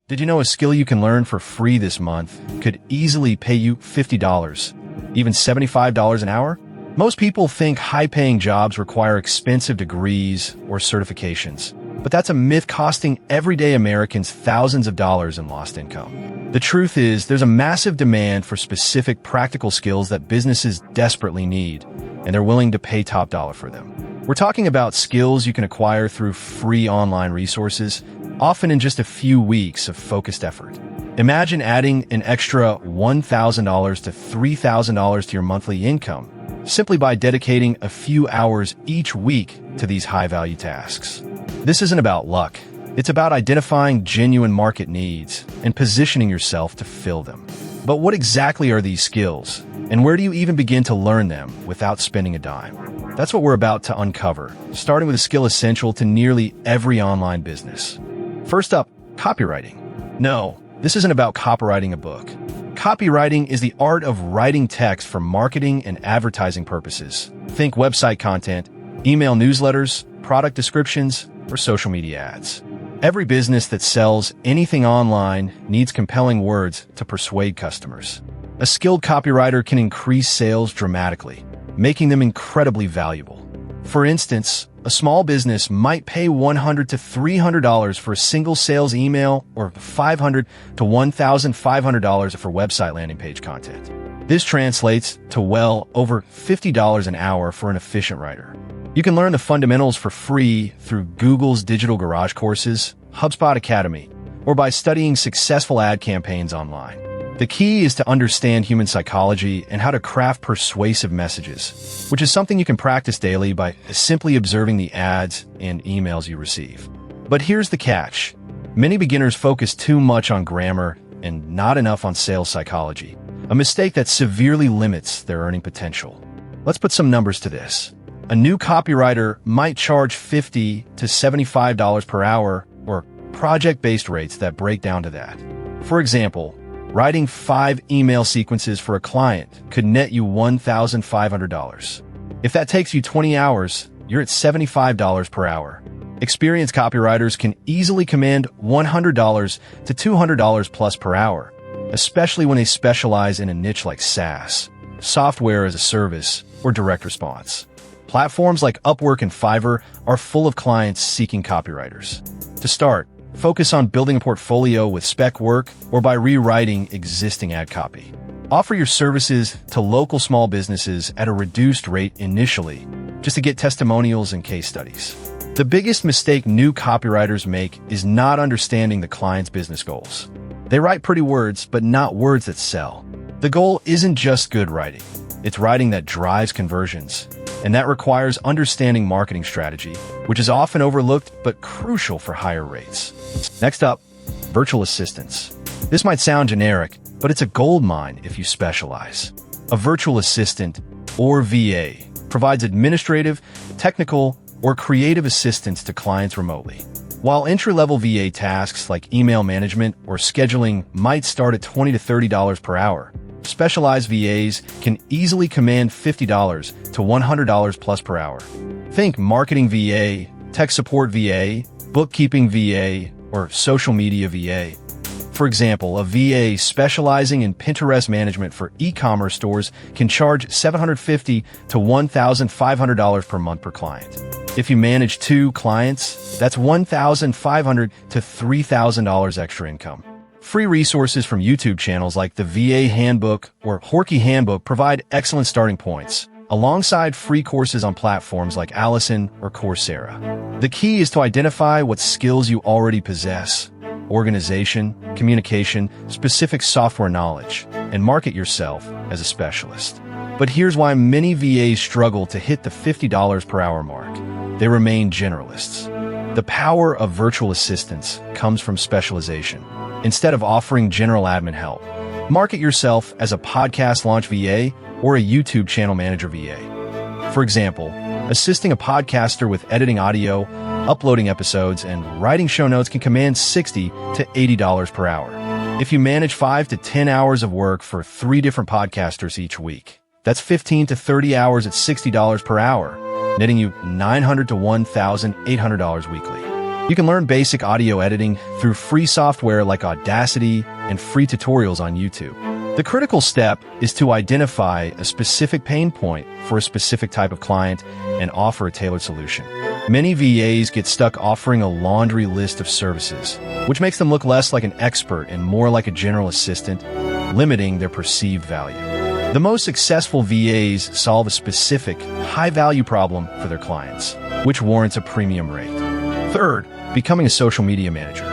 Did you know a skill you can learn for free this month could easily pay you $50, even $75 an hour? Most people think high-paying jobs require expensive degrees or certifications, but that's a myth costing everyday Americans thousands of dollars in lost income. The truth is, there's a massive demand for specific practical skills that businesses desperately need, and they're willing to pay top dollar for them. We're talking about skills you can acquire through free online resources, often in just a few weeks of focused effort. Imagine adding an extra $1,000 to $3,000 to your monthly income simply by dedicating a few hours each week to these high-value tasks. This isn't about luck. It's about identifying genuine market needs and positioning yourself to fill them. But what exactly are these skills, and where do you even begin to learn them without spending a dime? That's what we're about to uncover, starting with a skill essential to nearly every online business. First up, copywriting. No, this isn't about copywriting a book. Copywriting is the art of writing text for marketing and advertising purposes. Think website content, email newsletters, product descriptions, or social media ads. Every business that sells anything online needs compelling words to persuade customers. A skilled copywriter can increase sales dramatically, making them incredibly valuable. For instance, a small business might pay $100 to $300 for a single sales email or $500 to $1,500 for website landing page content. This translates to well over $50 an hour for an efficient writer. You can learn the fundamentals for free through Google's Digital Garage courses, HubSpot Academy, or by studying successful ad campaigns online. The key is to understand human psychology and how to craft persuasive messages, which is something you can practice daily by simply observing the ads and emails you receive. But here's the catch. Many beginners focus too much on grammar and not enough on sales psychology, a mistake that severely limits their earning potential. Let's put some numbers to this. A new copywriter might charge $50 to $75 per hour, or project-based rates that break down to that. For example, writing 5 email sequences for a client could net you $1,500. If that takes you 20 hours, you're at $75 per hour. Experienced copywriters can easily command $100 to $200 plus per hour, especially when they specialize in a niche like SaaS, software as a service, or direct response. Platforms like Upwork and Fiverr are full of clients seeking copywriters. To start, focus on building a portfolio with spec work or by rewriting existing ad copy. Offer your services to local small businesses at a reduced rate initially, just to get testimonials and case studies. The biggest mistake new copywriters make is not understanding the client's business goals. They write pretty words, but not words that sell. The goal isn't just good writing. It's writing that drives conversions, and that requires understanding marketing strategy, which is often overlooked but crucial for higher rates. Next up, virtual assistants. This might sound generic, but it's a goldmine if you specialize. A virtual assistant, or VA, provides administrative, technical, or creative assistance to clients remotely. While entry-level VA tasks like email management or scheduling might start at $20 to $30 per hour, specialized VAs can easily command $50 to $100 plus per hour. Think marketing VA, tech support VA, bookkeeping VA, or social media VA. For example, a VA specializing in Pinterest management for e-commerce stores can charge $750 to $1,500 per month per client. If you manage 2 clients, that's $1,500 to $3,000 extra income. Free resources from YouTube channels like the VA Handbook or Horky Handbook provide excellent starting points, alongside free courses on platforms like Allison or Coursera. The key is to identify what skills you already possess: organization, communication, specific software knowledge, and market yourself as a specialist. But here's why many VAs struggle to hit the $50 per hour mark. They remain generalists. The power of virtual assistants comes from specialization. Instead of offering general admin help, market yourself as a podcast launch VA or a YouTube channel manager VA. For example, assisting a podcaster with editing audio, uploading episodes, and writing show notes can command $60 to $80 per hour. If you manage 5 to 10 hours of work for 3 different podcasters each week, that's 15 to 30 hours at $60 per hour, netting you $900 to $1,800 weekly. You can learn basic audio editing through free software like Audacity and free tutorials on YouTube. The critical step is to identify a specific pain point for a specific type of client and offer a tailored solution. Many VAs get stuck offering a laundry list of services, which makes them look less like an expert and more like a general assistant, limiting their perceived value. The most successful VAs solve a specific, high-value problem for their clients, which warrants a premium rate. Third, becoming a social media manager.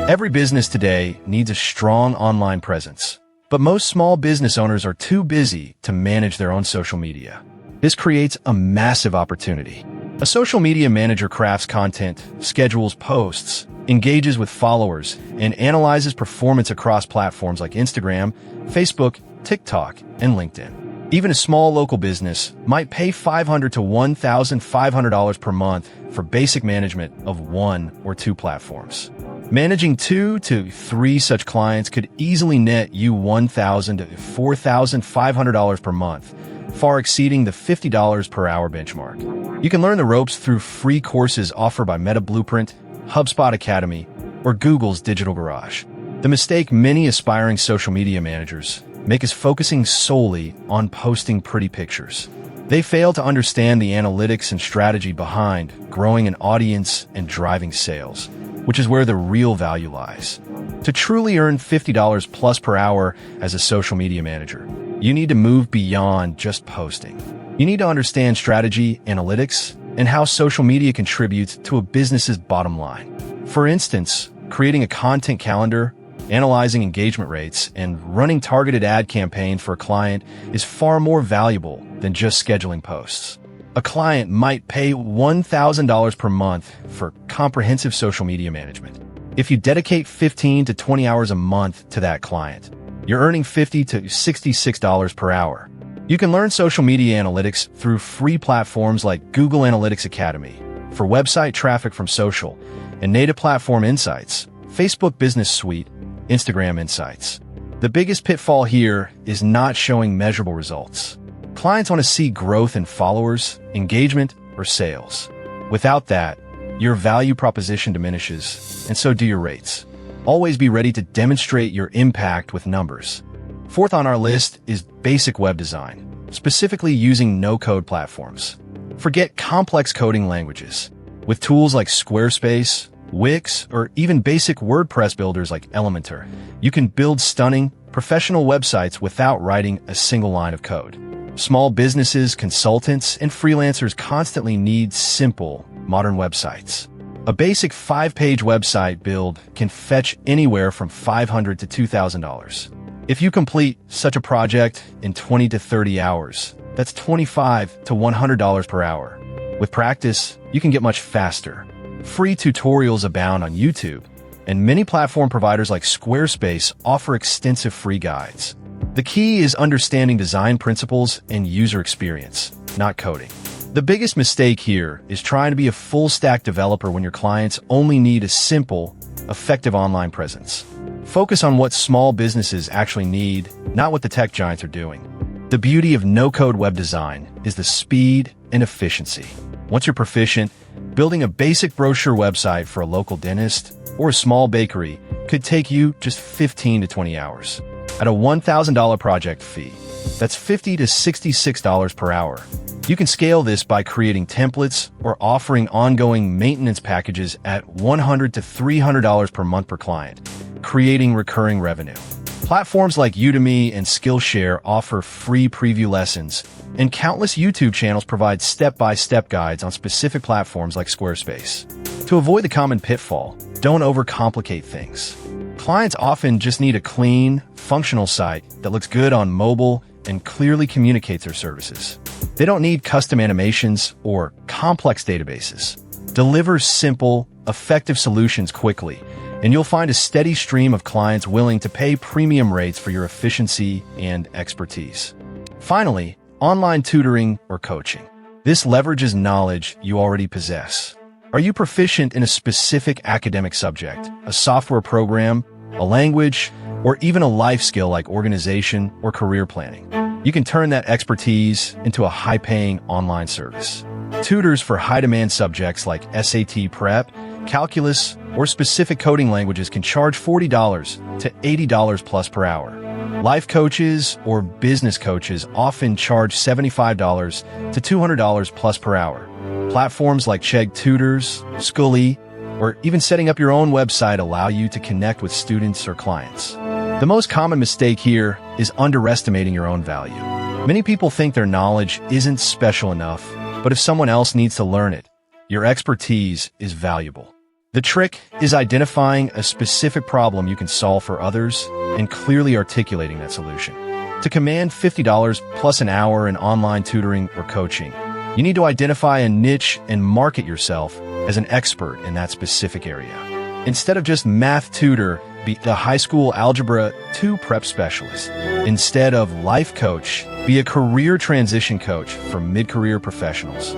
Every business today needs a strong online presence, but most small business owners are too busy to manage their own social media. This creates a massive opportunity. A social media manager crafts content, schedules posts, engages with followers, and analyzes performance across platforms like Instagram, Facebook, TikTok, and LinkedIn. Even a small local business might pay $500 to $1,500 per month for basic management of 1 or 2 platforms. Managing 2 to 3 such clients could easily net you $1,000 to $4,500 per month, far exceeding the $50 per hour benchmark. You can learn the ropes through free courses offered by Meta Blueprint, HubSpot Academy, or Google's Digital Garage. The mistake many aspiring social media managers make is focusing solely on posting pretty pictures. They fail to understand the analytics and strategy behind growing an audience and driving sales, which is where the real value lies. To truly earn $50 plus per hour as a social media manager, you need to move beyond just posting. You need to understand strategy, analytics, and how social media contributes to a business's bottom line. For instance, creating a content calendar, analyzing engagement rates, and running targeted ad campaign for a client is far more valuable than just scheduling posts. A client might pay $1,000 per month for comprehensive social media management. If you dedicate 15 to 20 hours a month to that client, you're earning $50 to $66 per hour. You can learn social media analytics through free platforms like Google Analytics Academy for website traffic from social, and native platform insights, Facebook Business Suite, Instagram Insights. The biggest pitfall here is not showing measurable results. Clients want to see growth in followers, engagement, or sales. Without that, your value proposition diminishes, and so do your rates. Always be ready to demonstrate your impact with numbers. Fourth on our list is basic web design, specifically using no-code platforms. Forget complex coding languages. With tools like Squarespace, Wix, or even basic WordPress builders like Elementor, you can build stunning, professional websites without writing a single line of code. Small businesses, consultants, and freelancers constantly need simple, modern websites. A basic 5-page website build can fetch anywhere from $500 to $2,000. If you complete such a project in 20 to 30 hours, that's $25 to $100 per hour. With practice, you can get much faster. Free tutorials abound on YouTube, and many platform providers like Squarespace offer extensive free guides. The key is understanding design principles and user experience, not coding. The biggest mistake here is trying to be a full-stack developer when your clients only need a simple, effective online presence. Focus on what small businesses actually need, not what the tech giants are doing. The beauty of no-code web design is the speed and efficiency. Once you're proficient, building a basic brochure website for a local dentist or a small bakery could take you just 15 to 20 hours. At a $1,000 project fee, that's $50 to $66 per hour. You can scale this by creating templates or offering ongoing maintenance packages at $100 to $300 per month per client, creating recurring revenue. Platforms like Udemy and Skillshare offer free preview lessons, and countless YouTube channels provide step-by-step guides on specific platforms like Squarespace. To avoid the common pitfall, don't overcomplicate things. Clients often just need a clean, functional site that looks good on mobile and clearly communicates their services. They don't need custom animations or complex databases. Deliver simple, effective solutions quickly, and you'll find a steady stream of clients willing to pay premium rates for your efficiency and expertise. Finally, online tutoring or coaching. This leverages knowledge you already possess. Are you proficient in a specific academic subject, a software program, a language, or even a life skill like organization or career planning? You can turn that expertise into a high-paying online service. Tutors for high-demand subjects like SAT prep calculus, or specific coding languages can charge $40 to $80 plus per hour. Life coaches or business coaches often charge $75 to $200 plus per hour. Platforms like Chegg Tutors, Schoolly, or even setting up your own website allow you to connect with students or clients. The most common mistake here is underestimating your own value. Many people think their knowledge isn't special enough, but if someone else needs to learn it, your expertise is valuable. The trick is identifying a specific problem you can solve for others and clearly articulating that solution. To command $50 plus an hour in online tutoring or coaching, you need to identify a niche and market yourself as an expert in that specific area. Instead of just math tutor, be the high school algebra 2 prep specialist. Instead of life coach, be a career transition coach for mid-career professionals.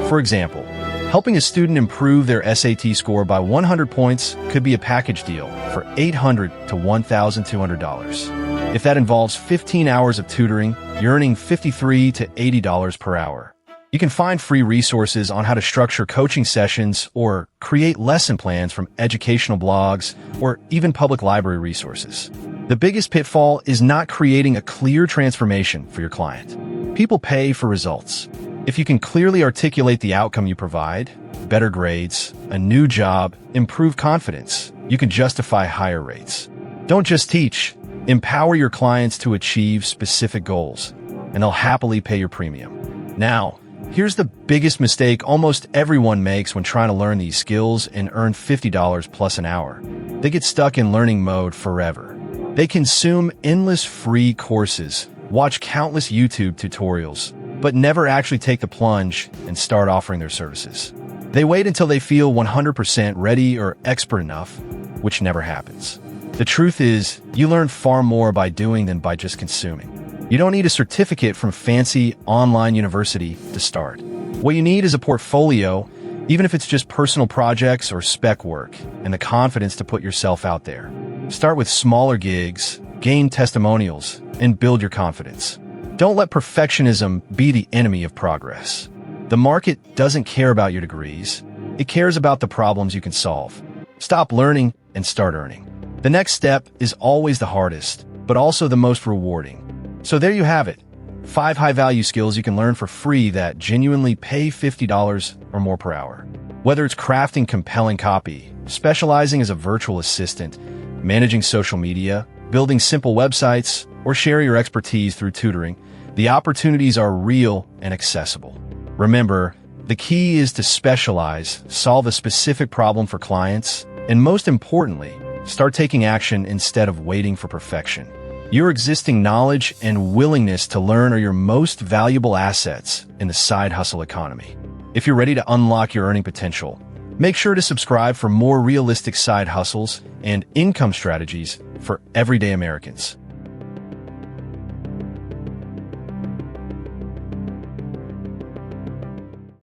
For example, helping a student improve their SAT score by 100 points could be a package deal for $800 to $1,200. If that involves 15 hours of tutoring, you're earning $53 to $80 per hour. You can find free resources on how to structure coaching sessions or create lesson plans from educational blogs or even public library resources. The biggest pitfall is not creating a clear transformation for your client. People pay for results. If you can clearly articulate the outcome you provide, better grades, a new job, improved confidence, you can justify higher rates. Don't just teach. Empower your clients to achieve specific goals, and they'll happily pay your premium. Now, here's the biggest mistake almost everyone makes when trying to learn these skills and earn $50 plus an hour. They get stuck in learning mode forever. They consume endless free courses, watch countless YouTube tutorials, but never actually take the plunge and start offering their services. They wait until they feel 100% ready or expert enough, which never happens. The truth is, you learn far more by doing than by just consuming. You don't need a certificate from a fancy online university to start. What you need is a portfolio, even if it's just personal projects or spec work, and the confidence to put yourself out there. Start with smaller gigs, gain testimonials, and build your confidence. Don't let perfectionism be the enemy of progress. The market doesn't care about your degrees. It cares about the problems you can solve. Stop learning and start earning. The next step is always the hardest, but also the most rewarding. So there you have it. 5 high-value skills you can learn for free that genuinely pay $50 or more per hour. Whether it's crafting compelling copy, specializing as a virtual assistant, managing social media, building simple websites, or sharing your expertise through tutoring, the opportunities are real and accessible. Remember, the key is to specialize, solve a specific problem for clients, and most importantly, start taking action instead of waiting for perfection. Your existing knowledge and willingness to learn are your most valuable assets in the side hustle economy. If you're ready to unlock your earning potential, make sure to subscribe for more realistic side hustles and income strategies for everyday Americans.